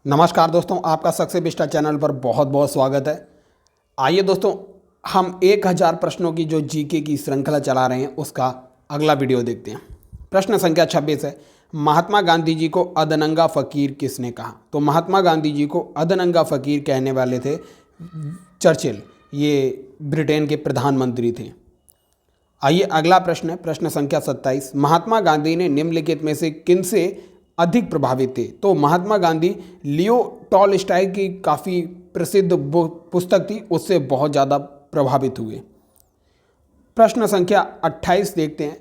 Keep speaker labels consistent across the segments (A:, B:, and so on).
A: नमस्कार दोस्तों, आपका सक्सेस बिस्टा चैनल पर बहुत बहुत स्वागत है। आइए दोस्तों, हम 1000 प्रश्नों की जो जीके की श्रृंखला चला रहे हैं उसका अगला वीडियो देखते हैं। प्रश्न संख्या 26 है, महात्मा गांधी जी को अधनंगा फ़कीर किसने कहा? तो महात्मा गांधी जी को अधनंगा फ़कीर कहने वाले थे चर्चिल, ये ब्रिटेन के प्रधानमंत्री थे। आइए अगला प्रश्न है, प्रश्न संख्या 27, महात्मा गांधी ने निम्नलिखित में से किनसे अधिक प्रभावित थे? तो महात्मा गांधी लियो टॉलस्टॉय की काफ़ी प्रसिद्ध पुस्तक थी, उससे बहुत ज़्यादा प्रभावित हुए। प्रश्न संख्या 28 देखते हैं,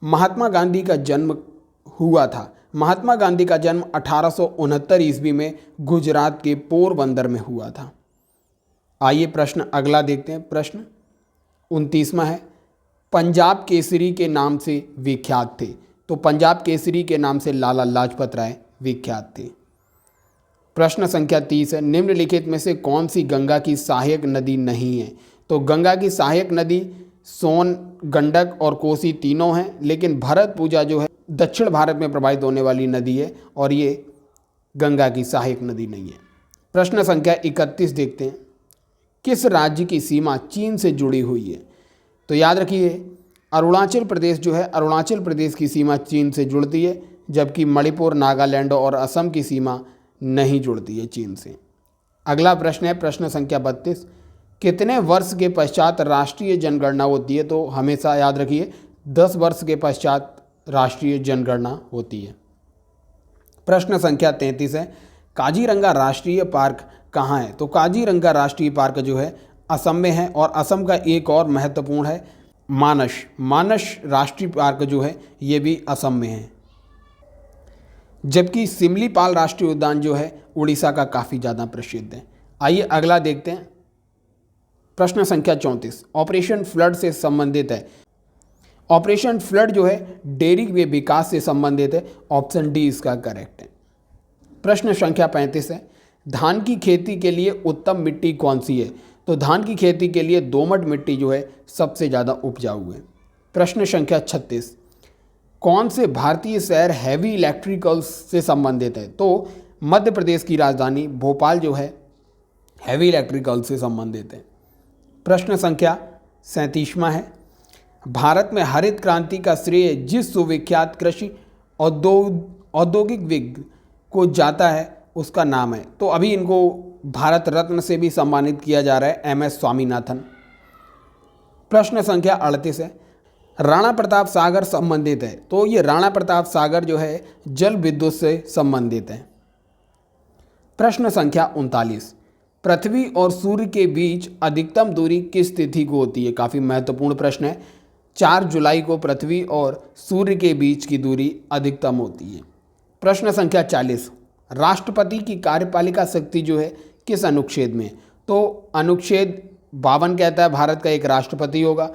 A: महात्मा गांधी का जन्म हुआ था। महात्मा गांधी का जन्म 1869 ईस्वी में गुजरात के पोरबंदर में हुआ था। आइए प्रश्न अगला देखते हैं, प्रश्न 29वां है, पंजाब केसरी के नाम से विख्यात थे। तो पंजाब केसरी के नाम से लाला लाजपत राय विख्यात थे। प्रश्न संख्या 30 है, निम्नलिखित में से कौन सी गंगा की सहायक नदी नहीं है? तो गंगा की सहायक नदी सोन, गंडक और कोसी तीनों हैं, लेकिन भरतपुजा जो है दक्षिण भारत में प्रवाहित होने वाली नदी है और ये गंगा की सहायक नदी नहीं है। प्रश्न संख्या 31 देखते हैं, किस राज्य की सीमा चीन से जुड़ी हुई है? तो याद रखिए, अरुणाचल प्रदेश जो है, अरुणाचल प्रदेश की सीमा चीन से जुड़ती है, जबकि मणिपुर, नागालैंड और असम की सीमा नहीं जुड़ती है चीन से। अगला प्रश्न है, प्रश्न संख्या 32, कितने वर्ष के पश्चात राष्ट्रीय जनगणना होती है? तो हमेशा याद रखिए 10 वर्ष के पश्चात राष्ट्रीय जनगणना होती है। प्रश्न संख्या 33 है, काजीरंगा राष्ट्रीय पार्क कहाँ है? तो काजीरंगा राष्ट्रीय पार्क जो है असम में है, और असम का एक और महत्वपूर्ण है मानस राष्ट्रीय पार्क जो है ये भी असम में है, जबकि सिमलीपाल राष्ट्रीय उद्यान जो है उड़ीसा का काफ़ी ज़्यादा प्रसिद्ध है। आइए अगला देखते हैं, प्रश्न संख्या 34, ऑपरेशन फ्लड से संबंधित है। ऑपरेशन फ्लड जो है डेयरी के विकास से संबंधित है, ऑप्शन डी इसका करेक्ट है। प्रश्न संख्या 35 है, धान की खेती के लिए उत्तम मिट्टी कौन सी है? तो धान की खेती के लिए दोमट मिट्टी जो है सबसे ज़्यादा उपजाऊ है। प्रश्न संख्या 36, कौन से भारतीय शहर हैवी इलेक्ट्रिकल्स से संबंधित है? तो मध्य प्रदेश की राजधानी भोपाल जो है हैवी इलेक्ट्रिकल से संबंधित है। प्रश्न संख्या 37वां है, भारत में हरित क्रांति का श्रेय जिस सुविख्यात कृषि औद्योगिक विद को जाता है उसका नाम है। तो अभी इनको भारत रत्न से भी सम्मानित किया जा रहा है, एम.एस. स्वामीनाथन। प्रश्न संख्या 38 है, राणा प्रताप सागर संबंधित है। तो ये राणा प्रताप सागर जो है जल विद्युत से संबंधित है। प्रश्न संख्या 39, पृथ्वी और सूर्य के बीच अधिकतम दूरी किस तिथि को होती है? काफ़ी महत्वपूर्ण प्रश्न है। 4 जुलाई को पृथ्वी और सूर्य के बीच की दूरी अधिकतम होती है। प्रश्न संख्या 40, राष्ट्रपति की कार्यपालिका शक्ति जो है किस अनुच्छेद में? तो अनुच्छेद 52 कहता है भारत का एक राष्ट्रपति होगा,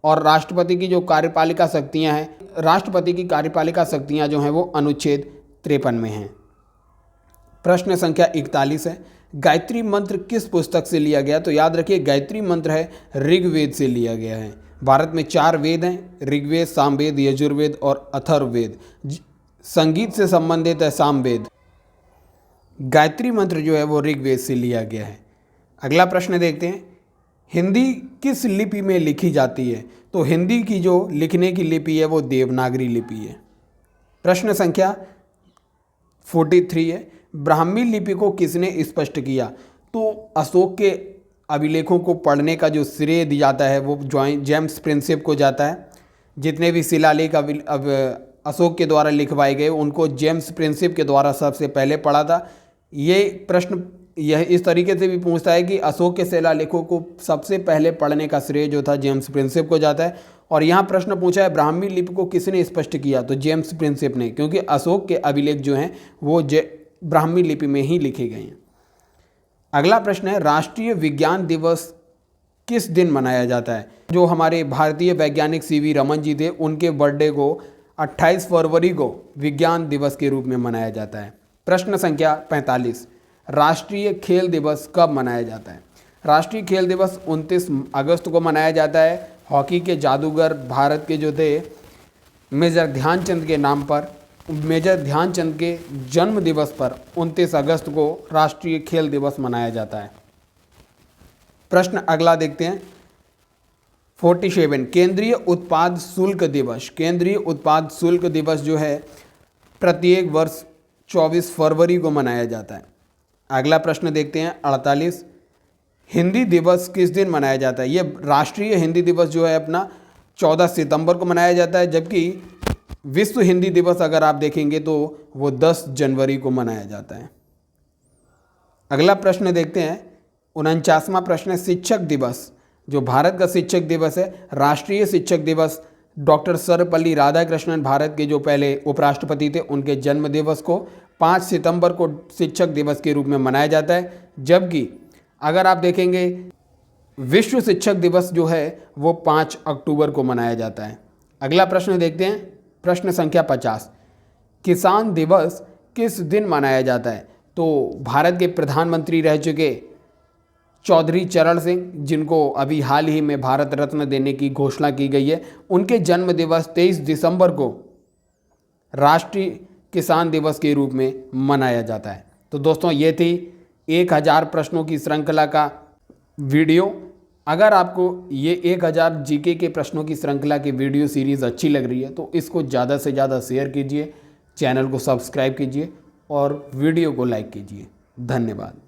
A: और राष्ट्रपति की जो कार्यपालिका शक्तियां हैं, राष्ट्रपति की कार्यपालिका शक्तियां जो हैं वो अनुच्छेद 53 में हैं। प्रश्न संख्या 41 है, गायत्री मंत्र किस पुस्तक से लिया गया? तो याद रखिए गायत्री मंत्र है ऋग्वेद से लिया गया है। भारत में 4 वेद हैं, ऋग्वेद, सामवेद, यजुर्वेद और अथर्ववेद। संगीत से संबंधित है सामवेद। गायत्री मंत्र जो है वो ऋग्वेद से लिया गया है। अगला प्रश्न देखते हैं, हिंदी किस लिपि में लिखी जाती है? तो हिंदी की जो लिखने की लिपि है वो देवनागरी लिपि है। प्रश्न संख्या 43 है, ब्राह्मी लिपि को किसने स्पष्ट किया? तो अशोक के अभिलेखों को पढ़ने का जो श्रेय दिया जाता है वो जेम्स प्रिंसेप को जाता है। जितने भी शिलालेख अशोक के द्वारा लिखवाए गए उनको जेम्स प्रिंसेप के द्वारा सबसे पहले पढ़ा था। ये प्रश्न यह इस तरीके से भी पूछता है कि अशोक के शिलालेखों को सबसे पहले पढ़ने का श्रेय जो था जेम्स प्रिंसेप को जाता है। और यहाँ प्रश्न पूछा है ब्राह्मी लिपि को किसने स्पष्ट किया? तो जेम्स प्रिंसेप ने, क्योंकि अशोक के अभिलेख जो हैं वो ब्राह्मी लिपि में ही लिखे गए हैं। अगला प्रश्न है, राष्ट्रीय विज्ञान दिवस किस दिन मनाया जाता है? जो हमारे भारतीय वैज्ञानिक सी.वी. रमन जी थे उनके बर्थडे को 28 फरवरी को विज्ञान दिवस के रूप में मनाया जाता है। प्रश्न संख्या 45, राष्ट्रीय खेल दिवस कब मनाया जाता है? राष्ट्रीय खेल दिवस 29 अगस्त को मनाया जाता है। हॉकी के जादूगर भारत के जो थे मेजर ध्यानचंद के नाम पर मेजर ध्यानचंद के जन्म दिवस पर 29 अगस्त को राष्ट्रीय खेल दिवस मनाया जाता है। प्रश्न अगला देखते हैं 47 केंद्रीय उत्पाद शुल्क दिवस। केंद्रीय उत्पाद शुल्क दिवस जो है प्रत्येक वर्ष 24 फरवरी को मनाया जाता है। अगला प्रश्न देखते हैं 48 हिंदी दिवस किस दिन मनाया जाता है। ये राष्ट्रीय हिंदी दिवस जो है अपना 14 सितंबर को मनाया जाता है, जबकि विश्व हिंदी दिवस अगर आप देखेंगे तो वो 10 जनवरी को मनाया जाता है। अगला प्रश्न देखते हैं 49वां प्रश्न है शिक्षक दिवस। जो भारत का शिक्षक दिवस है, राष्ट्रीय शिक्षक दिवस डॉक्टर सर्वपल्ली राधाकृष्णन भारत के जो पहले उपराष्ट्रपति थे उनके जन्म दिवस को 5 सितंबर को शिक्षक दिवस के रूप में मनाया जाता है, जबकि अगर आप देखेंगे विश्व शिक्षक दिवस जो है वो 5 अक्टूबर को मनाया जाता है। अगला प्रश्न देखते हैं प्रश्न संख्या 50 किसान दिवस किस दिन मनाया जाता है। तो भारत के प्रधानमंत्री रह चुके चौधरी चरण सिंह, जिनको अभी हाल ही में भारत रत्न देने की घोषणा की गई है, उनके जन्म दिवस 23 दिसंबर को राष्ट्रीय किसान दिवस के रूप में मनाया जाता है। तो दोस्तों ये थी 1000 प्रश्नों की श्रृंखला का वीडियो। अगर आपको ये 1000 जीके के प्रश्नों की श्रृंखला की वीडियो सीरीज़ अच्छी लग रही है तो इसको ज़्यादा से ज़्यादा शेयर कीजिए, चैनल को सब्सक्राइब कीजिए और वीडियो को लाइक कीजिए। धन्यवाद।